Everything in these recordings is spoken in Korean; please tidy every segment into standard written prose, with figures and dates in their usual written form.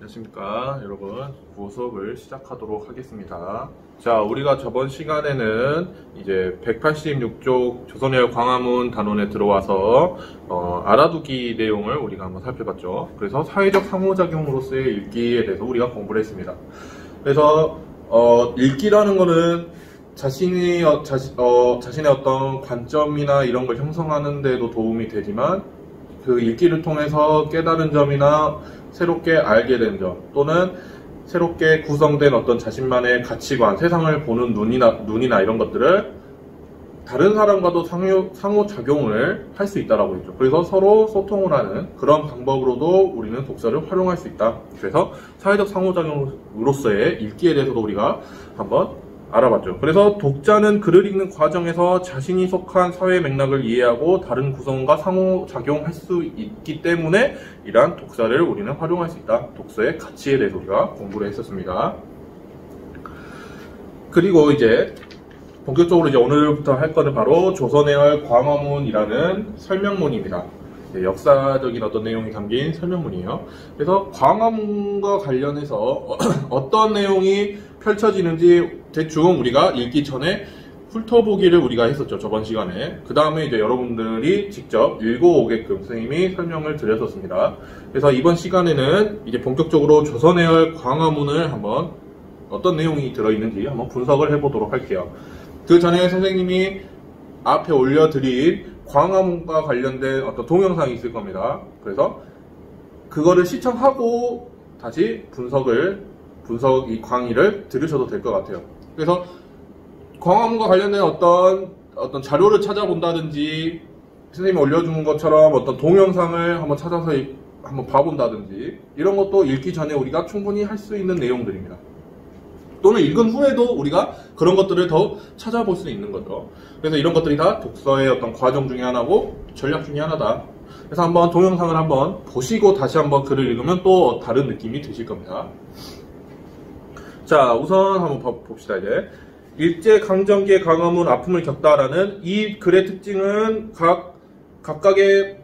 안녕하십니까 여러분. 국어 수업을 시작하도록 하겠습니다. 자, 우리가 저번 시간에는 이제 186쪽 조선해열 광화문 단원에 들어와서 알아두기 내용을 우리가 한번 살펴봤죠. 그래서 사회적 상호작용으로서의 읽기에 대해서 우리가 공부를 했습니다. 그래서 읽기라는 거는 자신의 어떤 관점이나 이런 걸 형성하는 데도 도움이 되지만, 그 읽기를 통해서 깨달은 점이나 새롭게 알게 된 점, 또는 새롭게 구성된 어떤 자신만의 가치관, 세상을 보는 눈이나 이런 것들을 다른 사람과도 상호작용을 할 수 있다라고 했죠. 그래서 서로 소통을 하는 그런 방법으로도 우리는 독서를 활용할 수 있다. 그래서 사회적 상호작용으로서의 읽기에 대해서도 우리가 한번 알아봤죠. 그래서 독자는 글을 읽는 과정에서 자신이 속한 사회 맥락을 이해하고 다른 구성과 상호작용할 수 있기 때문에 이러한 독서를 우리는 활용할 수 있다. 독서의 가치에 대해서 우리가 공부를 했었습니다. 그리고 이제 본격적으로 이제 오늘부터 할 거는 바로 조선해열 광화문이라는 설명문입니다. 역사적인 어떤 내용이 담긴 설명문이에요. 그래서 광화문과 관련해서 어떤 내용이 펼쳐지는지 대충 우리가 읽기 전에 훑어보기를 우리가 했었죠, 저번 시간에. 그 다음에 이제 여러분들이 직접 읽어오게끔 선생님이 설명을 드렸었습니다. 그래서 이번 시간에는 이제 본격적으로 조선해열 광화문을 한번 어떤 내용이 들어있는지 한번 분석을 해보도록 할게요. 그 전에 선생님이 앞에 올려드린 광화문과 관련된 어떤 동영상이 있을 겁니다. 그래서 그거를 시청하고 다시 이 강의를 들으셔도 될 것 같아요. 그래서 광화문과 관련된 어떤 자료를 찾아본다든지, 선생님이 올려준 것처럼 어떤 동영상을 한번 찾아서 한번 봐본다든지, 이런 것도 읽기 전에 우리가 충분히 할 수 있는 내용들입니다. 또는 읽은 후에도 우리가 그런 것들을 더 찾아볼 수 있는 거죠. 그래서 이런 것들이 다 독서의 어떤 과정 중에 하나고 전략 중에 하나다. 그래서 한번 동영상을 한번 보시고 다시 한번 글을 읽으면 또 다른 느낌이 드실 겁니다. 자, 우선 한번 봅시다. 이제 일제강점기의 광화문 아픔을 겪다라는 이 글의 특징은 각각의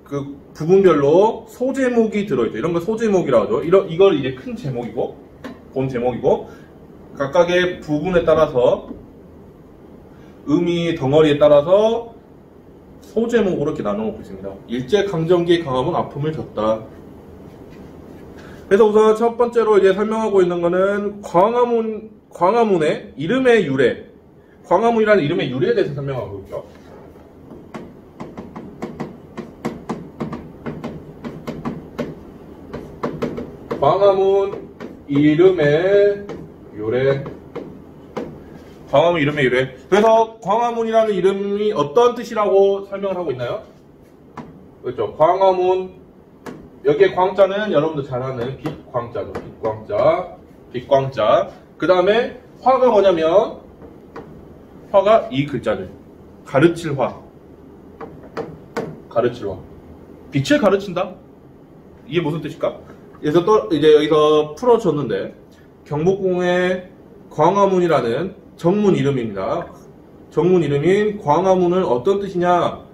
그 부분별로 소제목이 들어있죠. 이런 걸 소제목이라고 하죠. 이걸 이제 큰 제목이고, 본 제목이고, 각각의 부분에 따라서 의미 덩어리에 따라서 소제목으로 이렇게 나눠놓고 있습니다. 일제강점기의 광화문 아픔을 겪다. 그래서 우선 첫 번째로 이제 설명하고 있는 거는 광화문의 이름의 유래, 광화문이라는 이름의 유래에 대해서 설명하고 있죠. 광화문 이름의 유래. 광화문 이름의 유래. 그래서 광화문이라는 이름이 어떤 뜻이라고 설명을 하고 있나요? 그렇죠. 광화문, 여기에 광자는 여러분들 잘 아는 빛광자죠. 빛광자. 그 다음에 화가 뭐냐면, 화가 이 글자를 가르칠 화. 빛을 가르친다? 이게 무슨 뜻일까? 그래서 또 이제 여기서 풀어줬는데, 경복궁의 광화문이라는 전문 이름입니다. 전문 이름인 광화문은 어떤 뜻이냐?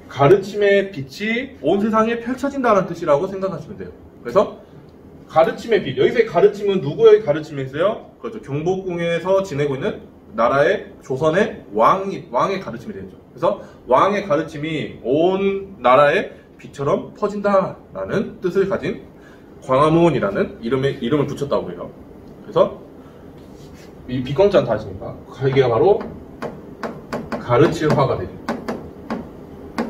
가르침의 빛이 온 세상에 펼쳐진다는 뜻이라고 생각하시면 돼요. 그래서 가르침의 빛, 여기서의 가르침은 누구의 가르침이었어요? 그렇죠. 경복궁에서 지내고 있는 나라의 조선의 왕의 가르침이 되죠. 그래서 왕의 가르침이 온 나라에 빛처럼 퍼진다라는 뜻을 가진 광화문이라는 이름을 붙였다고 해요. 그래서 이 빛광자는 다시니까 이게 바로 가르칠 화가 되죠.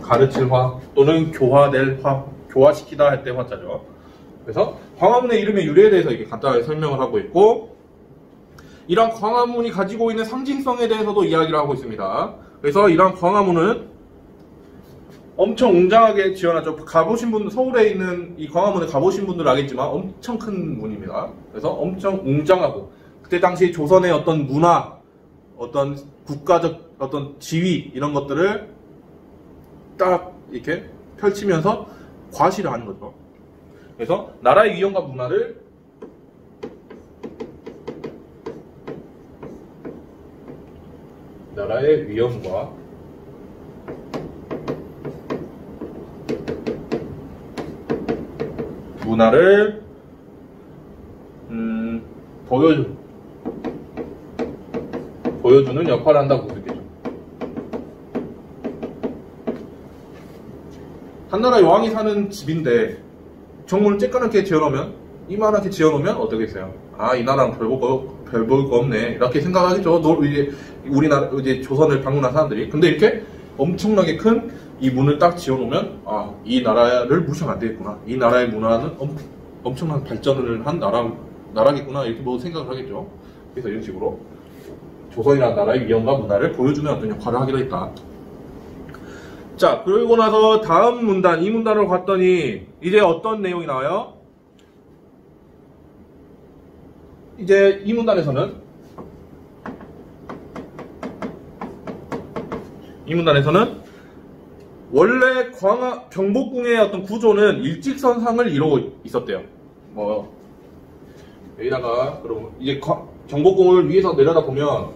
가르칠 화 또는 교화될 화, 교화시키다 할 때 화자죠. 그래서 광화문의 이름의 유래에 대해서 이렇게 간단하게 설명을 하고 있고, 이런 광화문이 가지고 있는 상징성에 대해서도 이야기를 하고 있습니다. 그래서 이런 광화문은 엄청 웅장하게 지어놨죠. 가보신 분들, 서울에 있는 이 광화문에 가보신 분들은 알겠지만 엄청 큰 문입니다. 그래서 엄청 웅장하고, 그때 당시 조선의 어떤 문화, 어떤 국가적 어떤 지위, 이런 것들을 딱 이렇게 펼치면서 과시를 하는 거죠. 그래서 나라의 위엄과 문화를 나라의 위엄과 문화를 보여주는 역할을 한다고 볼 수 있겠죠. 한나라의 왕이 사는 집인데 정문을 쬐까맣게 지어놓으면, 이만하게 지어놓으면 어떻겠어요? 아, 이 나라는 별 볼 거 없네, 이렇게 생각하겠죠. 이제 우리나라, 이제 조선을 방문한 사람들이. 근데 이렇게 엄청나게 큰 이 문을 딱 지어놓으면, 아, 이 나라를 무시하면 안 되겠구나, 이 나라의 문화는 엄청난 발전을 한 나라겠구나, 이렇게 뭐 생각을 하겠죠. 그래서 이런 식으로 조선이라는 나라의 위엄과 문화를 보여주는 어떤 역할을 하기도 했다. 자, 그러고 나서 다음 문단, 이 문단을 봤더니 이제 어떤 내용이 나와요? 이제 이 문단에서는 원래 경복궁의 어떤 구조는 일직선상을 이루고 있었대요. 뭐 여기다가 그럼 이제 경복궁을 위에서 내려다 보면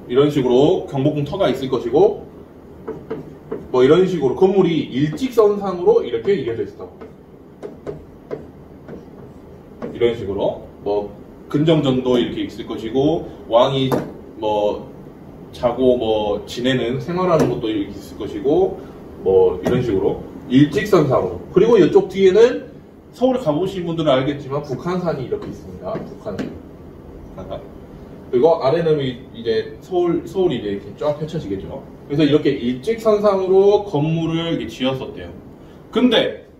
이런 식으로 경복궁 터가 있을 것이고, 뭐 이런 식으로 건물이 일직선상으로 이렇게 이어져 있었다고. 이런 식으로 뭐 근정전도 이렇게 있을 것이고, 왕이 뭐 자고 뭐 지내는 생활하는 것도 이렇게 있을 것이고, 뭐 이런 식으로 일직선상으로. 그리고 이쪽 뒤에는 서울 가보신 분들은 알겠지만 북한산이 이렇게 있습니다. 북한산. 그리고 아래는 이제 서울이 이제 이렇게 쫙 펼쳐지겠죠. 그래서 이렇게 일직선상으로 건물을 이렇게 지었었대요.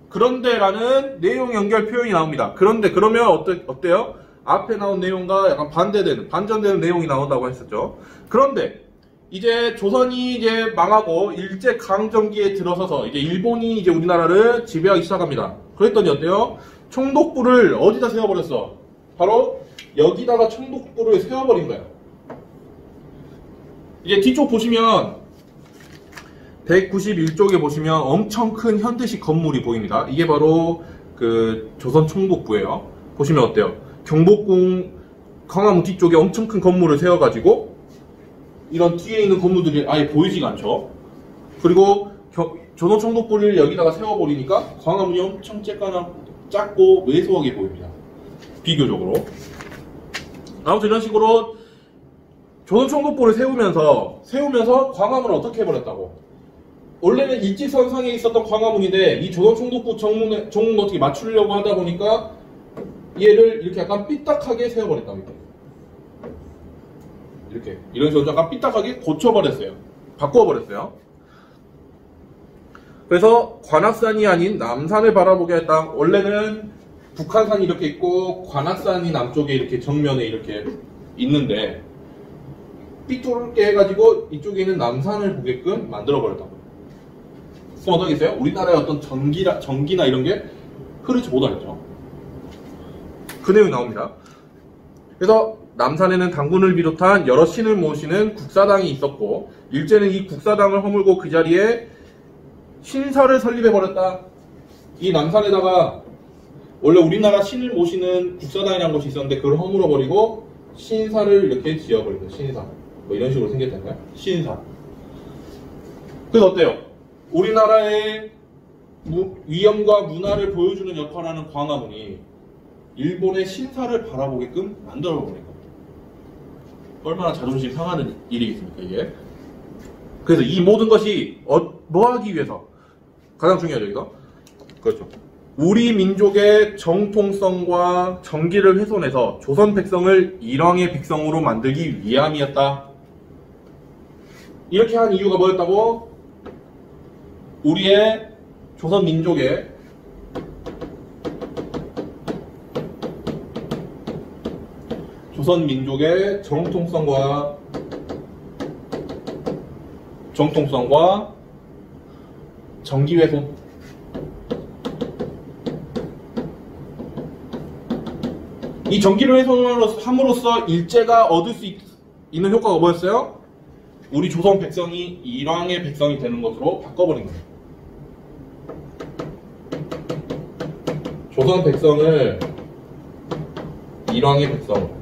그런데라는 내용 연결 표현이 나옵니다. 그런데 그러면 어때요? 앞에 나온 내용과 약간 반전되는 내용이 나온다고 했었죠. 그런데 이제 조선이 이제 망하고 일제 강점기에 들어서서 이제 일본이 이제 우리나라를 지배하기 시작합니다. 그랬더니 어때요? 총독부를 어디다 세워버렸어? 바로 여기다가 총독부를 세워버린 거예요. 이제 뒤쪽 보시면 191쪽에 보시면 엄청 큰 현대식 건물이 보입니다. 이게 바로 그 조선 총독부예요. 보시면 어때요? 경복궁 광화문 뒤쪽에 엄청 큰 건물을 세워가지고 이런 뒤에 있는 건물들이 아예 보이지가 않죠. 그리고 조선 총독부를 여기다가 세워버리니까 광화문이 엄청 작고 왜소하게 보입니다. 비교적으로. 아무튼 이런 식으로 조선 총독부를 세우면서 광화문을 어떻게 해버렸다고. 원래는 일직선상에 있었던 광화문인데 이 조선 총독부 정문을 어떻게 맞추려고 하다 보니까 얘를 이렇게 약간 삐딱하게 세워버렸답니다. 이렇게 이런 식으로 약간 삐딱하게 고쳐버렸어요. 바꿔버렸어요. 그래서 관악산이 아닌 남산을 바라보게 했다. 원래는 북한산이 이렇게 있고 관악산이 남쪽에 이렇게 정면에 이렇게 있는데 삐뚤게 해가지고 이쪽에 있는 남산을 보게끔 만들어버렸다고. 그럼 어떠겠어요? 우리나라의 어떤 전기나 이런 게 흐르지 못하겠죠. 그 내용이 나옵니다. 그래서 남산에는 당군을 비롯한 여러 신을 모시는 국사당이 있었고, 일제는 이 국사당을 허물고 그 자리에 신사를 설립해버렸다. 이 남산에다가 원래 우리나라 신을 모시는 국사당이라는 곳이 있었는데 그걸 허물어버리고 신사를 이렇게 지어버린다. 신사. 뭐 이런 식으로 생겼다는 거야. 신사. 그래서 어때요? 우리나라의 위엄과 문화를 보여주는 역할을 하는 광화문이 일본의 신사를 바라보게끔 만들어버린 겁니다. 얼마나 자존심 상하는 일이겠습니까, 이게? 그래서 이 모든 것이 뭐 하기 위해서? 가장 중요하죠, 여기서. 그렇죠. 우리 민족의 정통성과 정기를 훼손해서 조선 백성을 일왕의 백성으로 만들기 위함이었다. 이렇게 한 이유가 뭐였다고? 우리의 조선 민족의 정통성과 정기훼손. 이 정기를 훼손함으로써 일제가 얻을 수 있는 효과가 뭐였어요? 우리 조선 백성이 일왕의 백성이 되는 것으로 바꿔버린 거예요. 조선 백성을 일왕의 백성.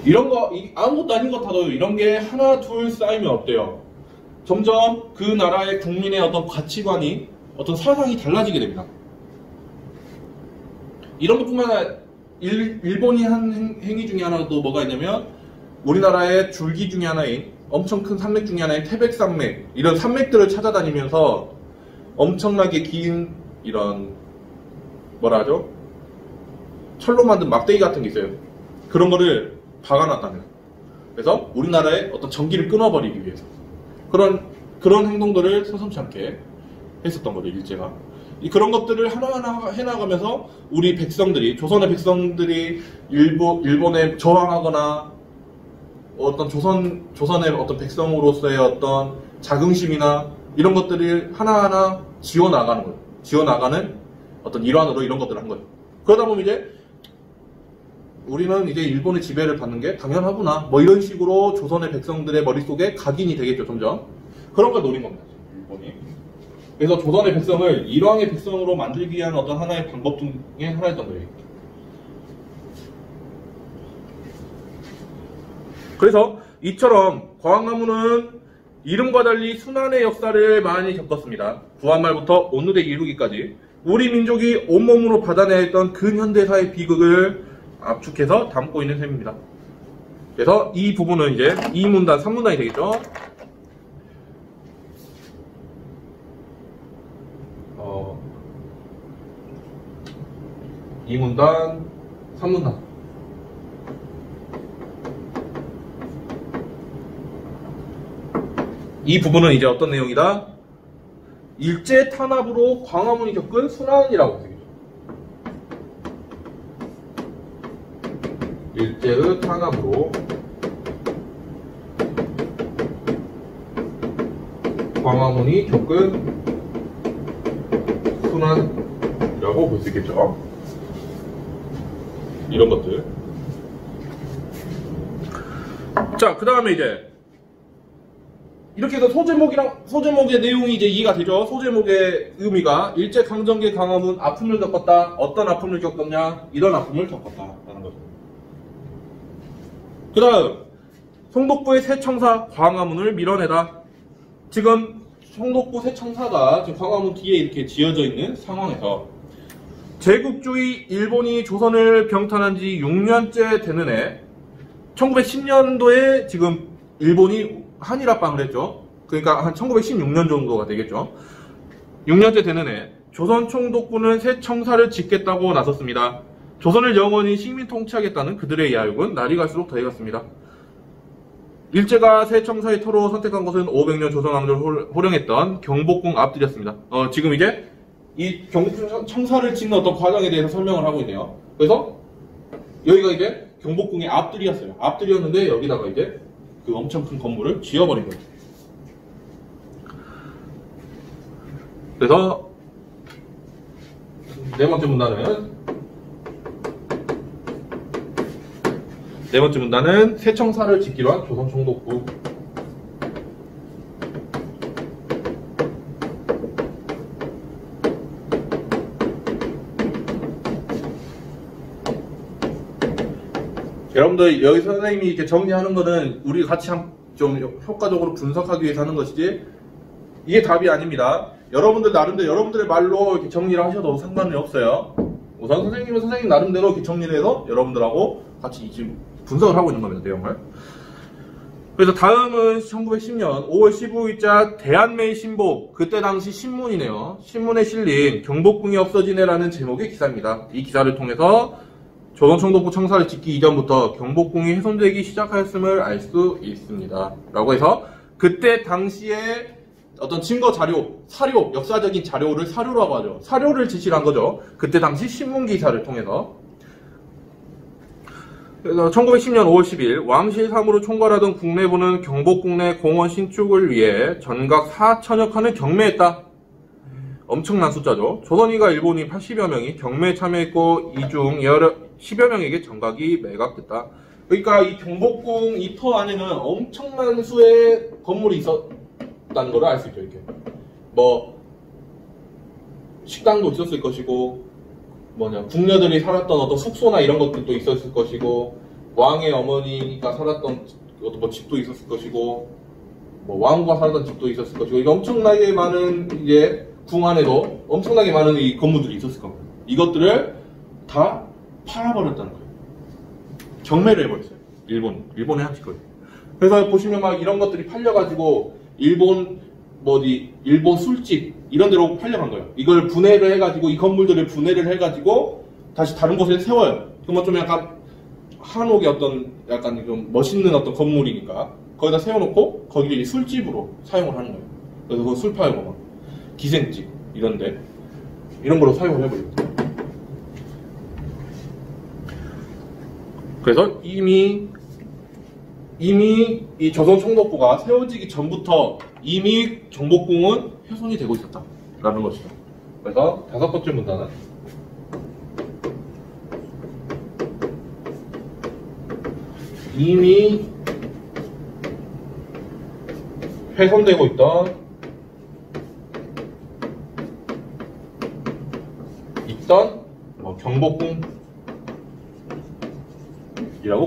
이런 거 아무것도 아닌 것 같아도 이런 게 하나 둘 쌓이면 어때요? 점점 그 나라의 국민의 어떤 가치관이 어떤 사상이 달라지게 됩니다. 이런 것뿐만 아니라 일본이 한 행위 중에 하나도 뭐가 있냐면 우리나라의 줄기 중에 하나인 엄청 큰 산맥 중에 하나인 태백산맥, 이런 산맥들을 찾아다니면서 엄청나게 긴 이런 뭐라 하죠? 철로 만든 막대기 같은 게 있어요. 그런 거를 박아놨다는. 그래서 우리나라의 어떤 전기를 끊어버리기 위해서 그런 행동들을 서슴지 않게 했었던 거죠, 일제가. 그런 것들을 하나하나 해나가면서 우리 백성들이, 조선의 백성들이 일본에 저항하거나 어떤 조선의 어떤 백성으로서의 어떤 자긍심이나 이런 것들을 하나하나 지어나가는 거예요. 지어나가는 어떤 일환으로 이런 것들을 한 거예요. 그러다 보면 이제 우리는 이제 일본의 지배를 받는 게 당연하구나, 뭐 이런 식으로 조선의 백성들의 머릿속에 각인이 되겠죠, 점점. 그런 걸 노린 겁니다, 일본이. 그래서 조선의 백성을 일왕의 백성으로 만들기 위한 어떤 하나의 방법 중에 하나였던 거예요. 그래서 이처럼 광화문은 이름과 달리 순환의 역사를 많이 겪었습니다. 구한말부터 오늘에 이르기까지 우리 민족이 온몸으로 받아내야 했던 근현대사의 비극을 압축해서 담고 있는 셈입니다. 그래서 이 부분은 이제 2문단, 3문단이 되겠죠. 2문단, 3문단. 이 부분은 이제 어떤 내용이다? 일제 탄압으로 광화문이 겪은 순환이라고 되겠죠. 일제의 탄압으로 광화문이 겪은 순환이라고 볼 수 있겠죠. 이런 것들. 자, 그 다음에 이제 이렇게 해서 소제목의 내용이 이제 이해가 되죠. 소제목의 의미가 일제강점기 광화문 아픔을 겪었다. 어떤 아픔을 겪었냐? 이런 아픔을 겪었다라는 거죠. 그 다음, 송독부의 새 청사 광화문을 밀어내다. 지금 송독부 새 청사가 지금 광화문 뒤에 이렇게 지어져 있는 상황에서 제국주의 일본이 조선을 병탄한 지 6년째 되는 해, 1910년도에 지금 일본이 한일합방을 했죠. 그러니까 한 1916년 정도가 되겠죠. 6년째 되는 해, 조선 총독부는 새 청사를 짓겠다고 나섰습니다. 조선을 영원히 식민 통치하겠다는 그들의 야욕은 날이 갈수록 더해갔습니다. 일제가 새 청사의 터로 선택한 것은 500년 조선 왕조를 호령했던 경복궁 앞들이었습니다. 지금 이제 이 경복궁 청사를 짓는 어떤 과정에 대해서 설명을 하고 있네요. 그래서 여기가 이제 경복궁의 앞들이었어요. 앞들이었는데 여기다가 이제 그 엄청 큰 건물을 지어버린 거죠. 그래서 네 번째 문단은 새 청사를 짓기로 한 조선 총독부. 여러분들 여기 선생님이 이렇게 정리하는 거는 우리 같이 좀 효과적으로 분석하기 위해서 하는 것이지 이게 답이 아닙니다. 여러분들 나름대로 여러분들의 말로 이렇게 정리를 하셔도 상관이 없어요. 우선 선생님은 선생님 나름대로 이렇게 정리를 해서 여러분들하고 같이 지금 분석을 하고 있는 겁니다, 내용을. 그래서 다음은 1910년 5월 15일자 대한매일 신보, 그때 당시 신문이네요. 신문에 실린 경복궁이 없어지네라는 제목의 기사입니다. 이 기사를 통해서 조선 총독부 청사를 짓기 이전부터 경복궁이 훼손되기 시작하였음을 알 수 있습니다. 라고 해서 그때 당시에 어떤 증거 자료, 사료, 역사적인 자료를 사료라고 하죠. 사료를 제시한 거죠. 그때 당시 신문 기사를 통해서. 그래서 1910년 5월 10일 왕실3으로 총괄하던 국내부는 경복궁 내 공원 신축을 위해 전각 4천여 칸을 경매했다. 엄청난 숫자죠. 조선인과 일본인 80여 명이 경매에 참여했고 이 중 10여 명에게 전각이 매각됐다. 그러니까 이 경복궁 이 터 안에는 엄청난 수의 건물이 있었다는 걸 알 수 있죠. 이렇게 뭐 식당도 있었을 것이고, 궁녀들이 살았던 어떤 숙소나 이런 것들도 있었을 것이고, 왕의 어머니가 살았던 어떤 뭐 집도 있었을 것이고, 뭐 왕후가 살았던 집도 있었을 것이고, 이게 엄청나게 많은 이제 궁 안에도 엄청나게 많은 이 건물들이 있었을 겁니다. 이것들을 다 팔아버렸다는 거예요. 경매를 해버렸어요. 일본의 한식거리. 그래서 보시면 막 이런 것들이 팔려가지고 일본 술집 이런 데로 팔려간 거예요. 이걸 분해를 해가지고 이 건물들을 분해를 해가지고 다시 다른 곳에 세워요. 그러면 좀 약간 한옥의 어떤 약간 좀 멋있는 어떤 건물이니까 거기다 세워놓고 거기를 술집으로 사용을 하는 거예요. 그래서 그 술 팔고 막 기생집 이런데 이런 걸로 사용을 해버립니다. 그래서 이미 이 조선 총독부가 세워지기 전부터 이미 경복궁은 훼손이 되고 있었다라는 것이죠. 그래서 5번째 문단은 이미 훼손되고 있던 경복궁이라고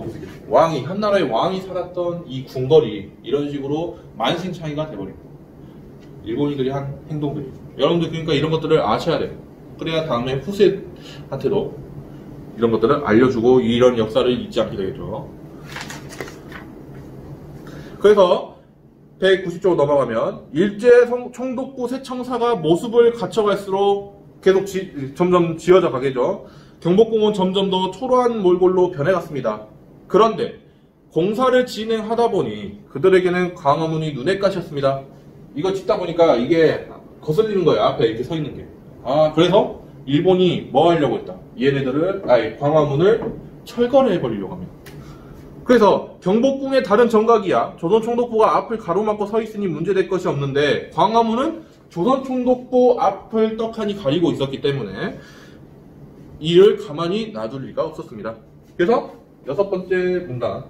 보시겠습니다. 한 나라의 왕이 살았던 이 궁궐이 이런 식으로 만신창이가 돼버립니다. 일본인들이 한 행동들이. 여러분들 그러니까 이런 것들을 아셔야 돼요. 그래야 다음에 후세한테도 이런 것들을 알려주고 이런 역사를 잊지 않게 되겠죠. 그래서 190쪽으로 넘어가면 일제 총독부 세청사가 모습을 갖춰갈수록 계속 점점 지어져 가겠죠. 경복궁은 점점 더 초라한 몰골로 변해갔습니다. 그런데 공사를 진행하다 보니 그들에게는 광화문이 눈에 가셨습니다. 이거 짓다 보니까 이게 거슬리는 거예요. 앞에 이렇게 서 있는 게. 그래서 일본이 뭐 하려고 했다. 광화문을 철거를 해버리려고 합니다. 그래서 경복궁의 다른 정각이야 조선 총독부가 앞을 가로막고 서 있으니 문제될 것이 없는데 광화문은 조선 총독부 앞을 떡하니 가리고 있었기 때문에 이를 가만히 놔둘 리가 없었습니다. 그래서 6번째 문단.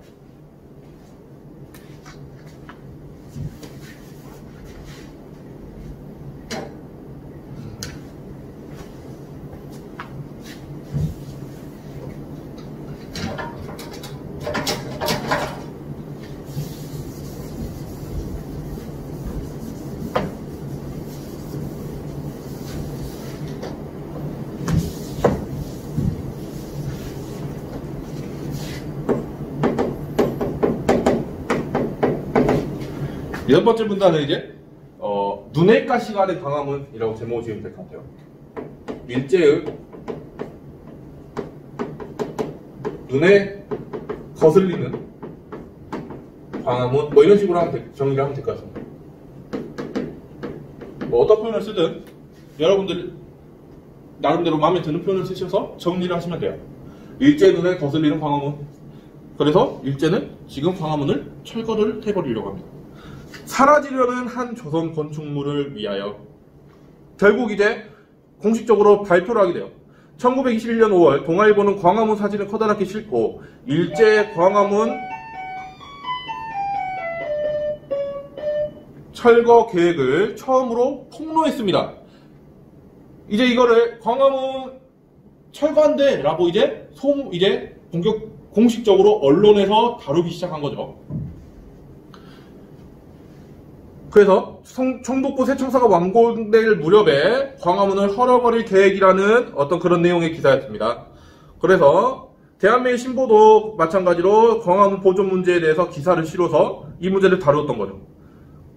여섯 번째 문단은 이제 눈의 가시가 된 광화문이라고 제목을 지으면 될 것 같아요. 일제의 눈에 거슬리는 광화문 이런 식으로 정리를 하면 될 것 같습니다. 어떤 표현을 쓰든 여러분들 나름대로 마음에 드는 표현을 쓰셔서 정리를 하시면 돼요. 일제 눈에 거슬리는 광화문. 그래서 일제는 지금 광화문을 철거를 해버리려고 합니다. 사라지려는 한 조선 건축물을 위하여 결국 이제 공식적으로 발표를 하게 돼요. 1921년 5월 동아일보는 광화문 사진을 커다랗게 싣고 일제 광화문 철거 계획을 처음으로 폭로했습니다. 이제 이거를 광화문 철거한대 라고 이제 공식적으로 언론에서 다루기 시작한 거죠. 그래서 총독부 세청사가 완공될 무렵에 광화문을 헐어버릴 계획이라는 어떤 그런 내용의 기사였습니다. 그래서 대한매일 신보도 마찬가지로 광화문 보존 문제에 대해서 기사를 실어서 이 문제를 다루었던 거죠.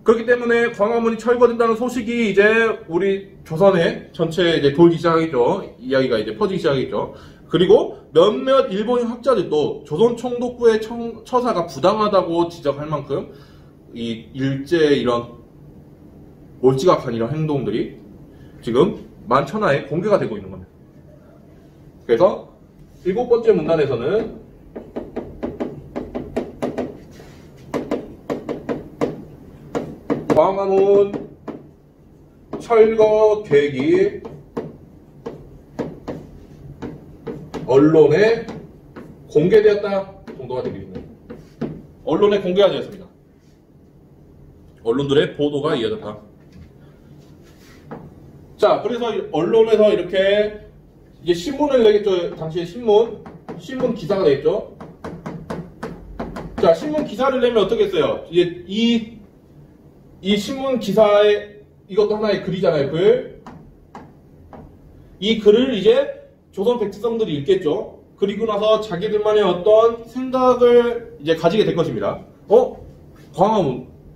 그렇기 때문에 광화문이 철거된다는 소식이 이제 우리 조선에 전체에 이제 돌기 시작하겠죠. 이야기가 이제 퍼지기 시작하겠죠. 그리고 몇몇 일본인 학자들도 조선 총독부의 처사가 부당하다고 지적할 만큼 이 일제의 이런 몰지각한 이런 행동들이 지금 만천하에 공개가 되고 있는 겁니다. 그래서 7번째 문단에서는 광화문 철거 계획이 언론에 공개되었다 정도가 되겠습니다. 언론에 공개가 되었습니다. 언론들의 보도가 이어졌다. 자, 그래서 언론에서 이렇게 이제 신문을 내겠죠. 당시에 신문 기사가 되겠죠. 자, 신문 기사를 내면 어떻게 써요? 이제 이 신문 기사에 이것도 하나의 글이잖아요, 글. 이 글을 이제 조선 백성들이 읽겠죠. 그리고 나서 자기들만의 어떤 생각을 이제 가지게 될 것입니다.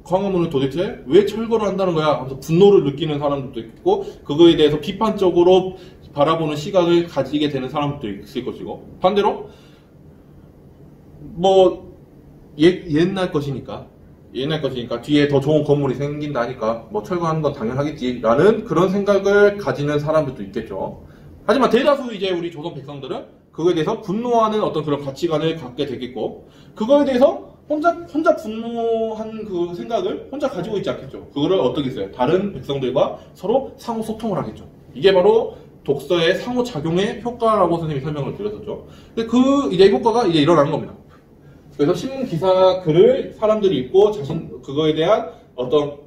광화문은 도대체 왜 철거를 한다는 거야? 하면서 분노를 느끼는 사람들도 있고, 그거에 대해서 비판적으로 바라보는 시각을 가지게 되는 사람들도 있을 것이고, 반대로 뭐 옛날 것이니까 뒤에 더 좋은 건물이 생긴다니까 뭐 철거하는 건 당연하겠지라는 그런 생각을 가지는 사람들도 있겠죠. 하지만 대다수 이제 우리 조선 백성들은 그거에 대해서 분노하는 어떤 그런 가치관을 갖게 되겠고, 그거에 대해서 혼자 분노한 그 생각을 혼자 가지고 있지 않겠죠. 그거를 어떻게 써요? 다른 백성들과 서로 상호 소통을 하겠죠. 이게 바로 독서의 상호작용의 효과라고 선생님이 설명을 드렸었죠. 근데 그 이제 효과가 이제 일어나는 겁니다. 그래서 신문 기사 글을 사람들이 읽고 그거에 대한 어떤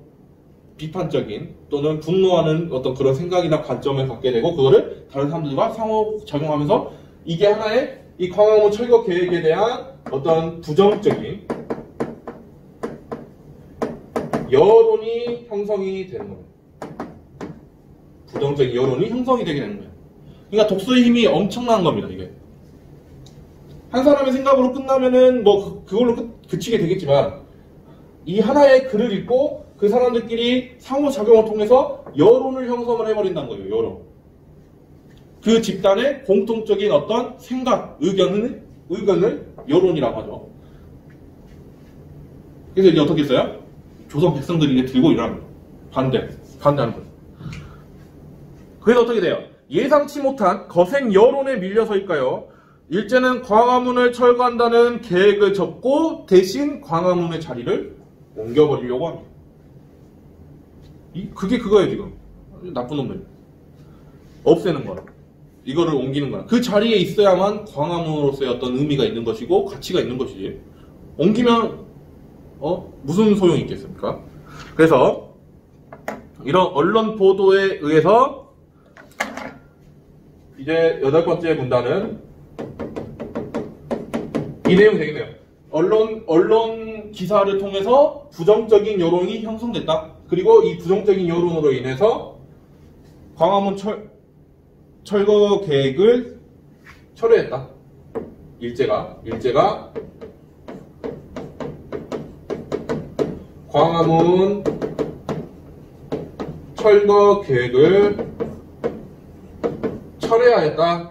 비판적인 또는 분노하는 어떤 그런 생각이나 관점을 갖게 되고, 그거를 다른 사람들과 상호작용하면서 이게 하나의 이 광화문 철거 계획에 대한 어떤 부정적인 여론이 형성이 되는 거예요. 부정적인 여론이 형성이 되게 되는 거예요. 그러니까 독서의 힘이 엄청난 겁니다, 이게. 한 사람의 생각으로 끝나면은 뭐 그걸로 그치게 되겠지만, 이 하나의 글을 읽고 그 사람들끼리 상호작용을 통해서 여론을 형성을 해버린다는 거예요, 여론. 그 집단의 공통적인 어떤 생각, 의견을 여론이라고 하죠. 그래서 이제 어떻게 했어요? 조선 백성들이 이제 들고 일어납니다. 반대하는 거예요. 그래서 어떻게 돼요? 예상치 못한 거센 여론에 밀려서일까요? 일제는 광화문을 철거한다는 계획을 접고 대신 광화문의 자리를 옮겨버리려고 합니다. 그게 그거예요, 지금. 나쁜 놈들. 없애는 거라. 이거를 옮기는 거라. 그 자리에 있어야만 광화문으로서의 어떤 의미가 있는 것이고 가치가 있는 것이지. 옮기면 무슨 소용이 있겠습니까? 그래서 이런 언론 보도에 의해서 이제 8번째 문단은 이 내용이 되겠네요. 언론 기사를 통해서 부정적인 여론이 형성됐다. 그리고 이 부정적인 여론으로 인해서 광화문 철거 계획을 철회했다. 일제가 광화문 철거 계획을 철회하였다.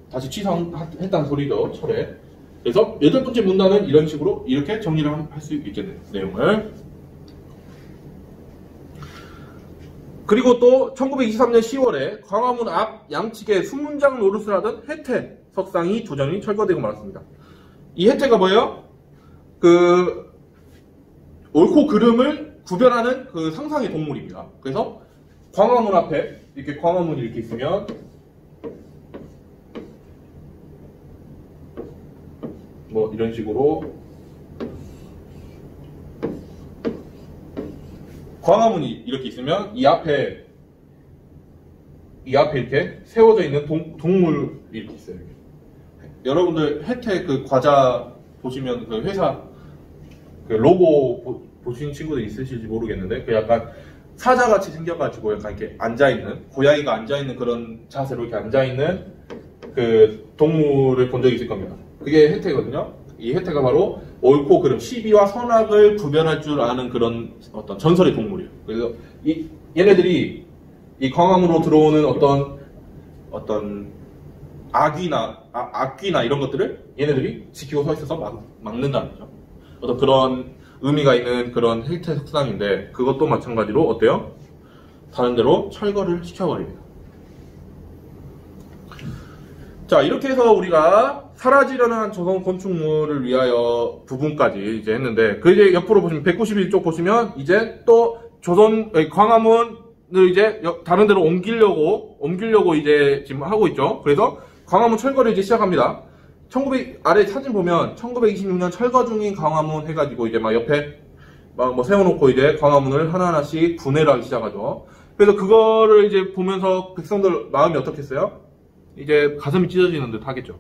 다시 취소했다는 소리죠. 철회. 그래서 8번째 문단은 이런 식으로 이렇게 정리를 할 수 있겠네요. 내용을. 그리고 또 1923년 10월에 광화문 앞 양측에 수문장 노릇을 하던 혜태 석상이 도전이 철거되고 말았습니다. 이 혜태가 뭐예요? 그 옳고 그름을 구별하는 그 상상의 동물입니다. 그래서 광화문 앞에 이렇게 광화문이 이렇게 있으면 뭐 이런 식으로 광화문이 이렇게 있으면 이 앞에 이렇게 세워져 있는 동물이 이렇게 있어요. 이렇게. 여러분들 혜택 그 과자 보시면 그 회사 그 로고 보신 친구들 있으실지 모르겠는데, 그 약간 사자같이 생겨가지고 약간 이렇게 앉아있는, 고양이가 앉아있는 그런 자세로 이렇게 앉아있는 그 동물을 본 적이 있을 겁니다. 그게 혜태거든요. 이 혜태가 바로 옳고 그름, 시비와 선악을 구별할 줄 아는 그런 어떤 전설의 동물이에요. 그래서 얘네들이 이 광화문으로 들어오는 어떤 악귀나 이런 것들을 얘네들이 지키고 서 있어서 막는다는 거죠. 어떤 그런 의미가 있는 그런 혜태 석상인데, 그것도 마찬가지로 어때요? 다른 데로 철거를 시켜버립니다. 자, 이렇게 해서 우리가 사라지려는 한 조선 건축물을 위하여 부분까지 이제 했는데, 그 이제 옆으로 보시면 191쪽 보시면 이제 또 광화문을 이제 다른 데로 옮기려고 이제 지금 하고 있죠. 그래서 광화문 철거를 이제 시작합니다. 아래 사진 보면 1926년 철거 중인 광화문 해가지고 이제 막 옆에 막 뭐 세워놓고 이제 광화문을 하나하나씩 분해를 하기 시작하죠. 그래서 그거를 이제 보면서 백성들 마음이 어떻겠어요? 이제 가슴이 찢어지는 듯 하겠죠.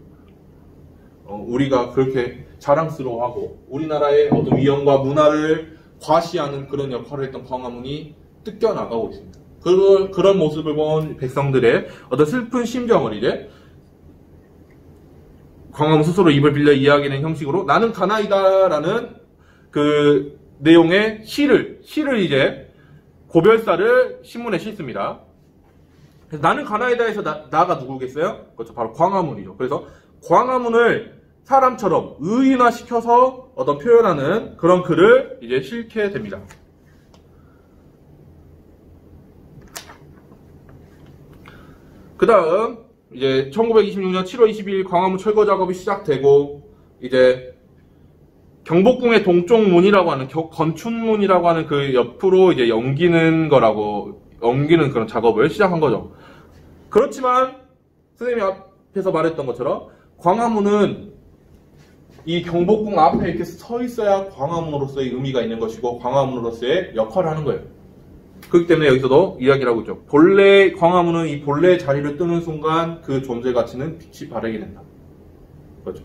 우리가 그렇게 자랑스러워하고 우리나라의 어떤 위엄과 문화를 과시하는 그런 역할을 했던 광화문이 뜯겨나가고 있습니다. 그런 모습을 본 백성들의 어떤 슬픈 심정을 이제 광화문 스스로 입을 빌려 이야기하는 형식으로 나는 가나이다라는 그 내용의 시를 이제 고별사를 신문에 싣습니다. 그래서 나는 가나이다에서 나가 누구겠어요? 그렇죠. 바로 광화문이죠. 그래서 광화문을 사람처럼 의인화시켜서 어떤 표현하는 그런 글을 이제 실게 됩니다. 그 다음 이제 1926년 7월 22일 광화문 철거 작업이 시작되고 이제 경복궁의 동쪽 문이라고 하는 건춘문이라고 하는 그 옆으로 이제 옮기는 그런 작업을 시작한 거죠. 그렇지만 선생님이 앞에서 말했던 것처럼 광화문은 이 경복궁 앞에 이렇게 서 있어야 광화문으로서의 의미가 있는 것이고 광화문으로서의 역할을 하는 거예요. 그렇기 때문에 여기서도 이야기를 하고 있죠. 본래 광화문은 이 본래 자리를 뜨는 순간 그 존재 가치는 빛이 바르게 된다. 그렇죠.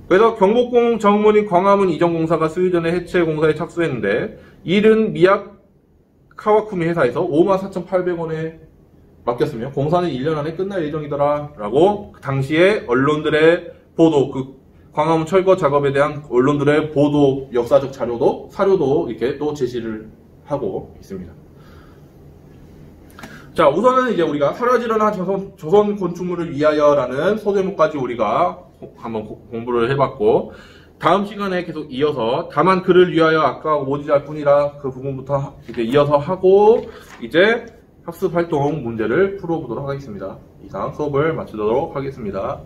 그래서 경복궁 정문인 광화문 이전 공사가 수일 전에 해체 공사에 착수했는데 일은 미약 카와쿠미 회사에서 54,800원에 맡겼으며 공사는 1년 안에 끝날 예정이더라 라고 그 당시에 언론들의 보도, 그 광화문 철거 작업에 대한 언론들의 보도, 역사적 사료도 이렇게 또 제시를 하고 있습니다. 자, 우선은 이제 우리가 사라지려는 조선 건축물을 위하여라는 소제목까지 우리가 한번 공부를 해봤고, 다음 시간에 계속 이어서 다만 그를 위하여 아까 오지잘 뿐이라 그 부분부터 이제 이어서 하고 이제 학습 활동 문제를 풀어보도록 하겠습니다. 이상 수업을 마치도록 하겠습니다.